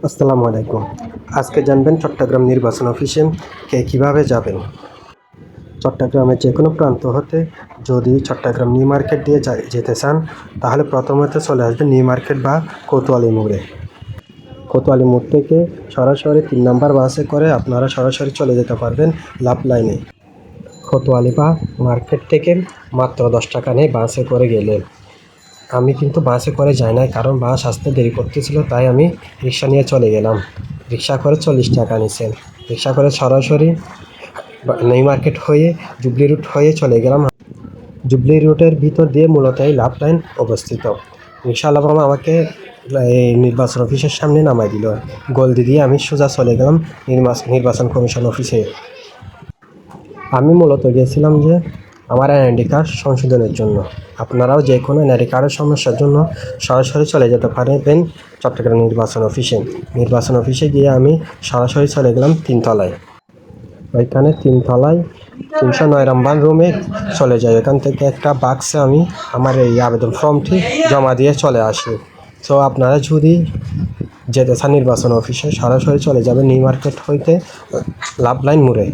আসসালামু আলাইকুম। আজকে জানবেন চট্টগ্রাম নির্বাচন অফিসে কীভাবে যাবেন। চট্টগ্রামের যে কোনো প্রান্ত হতে যদি চট্টগ্রাম নিউ মার্কেট দিয়ে যেতে চান, তাহলে প্রথমত চলে আসবেন নিউ মার্কেট বা কোতোয়ালি মোড়ে। কোতোয়ালি মোড় থেকে সরাসরি ৩ নম্বর বাসে করে আপনারা সরাসরি চলে যেতে পারবেন লাভ লাইনে। কোতোয়ালি বা মার্কেট থেকে মাত্র 10 টাকা নেয় বাসে করে গেলে। আমি কিন্তু বাসে করে যাই নাই, কারণ বাস আসতে দেরি করতেছিল, তাই আমি রিক্সা নিয়ে চলে গেলাম। রিক্সা করে 40 টাকা নিছেন। রিক্সা করে সরাসরি নিউ মার্কেট হয়ে জুবলি রুট হয়ে চলে গেলাম। জুবলি রুটের ভিতর দিয়ে মূলত এই লাভ লাইন অবস্থিত। রিক্সাওয়ালা মামা আমাকে এই নির্বাচন অফিসের সামনে নামাই দিল। গলদি দিয়ে আমি সোজা চলে গেলাম নির্বাচন কমিশন অফিসে। আমি মূলত গিয়েছিলাম যে আমার এনআইডি কার্ড সংশোধনের জন্য। আপনারাও যে কোনো এনআইডি কার্ডের সমস্যার জন্য সরাসরি চলে যেতে পারবেন চট্টগ্রাম নির্বাচন অফিসে। নির্বাচন অফিসে গিয়ে আমি সরাসরি চলে গেলাম 3 তলায়। ওইখানে 3 তলায় 309 নম্বর রুমে চলে যাই। ওখান থেকে একটা বাক্সে আমি আমার এই আবেদন ফর্মটি জমা দিয়ে চলে আসি। তো আপনারা যদি যেতে চান নির্বাচন অফিসে, সরাসরি চলে যাবেন নিউ মার্কেট হইতে লাভ লাইন মোড়ে।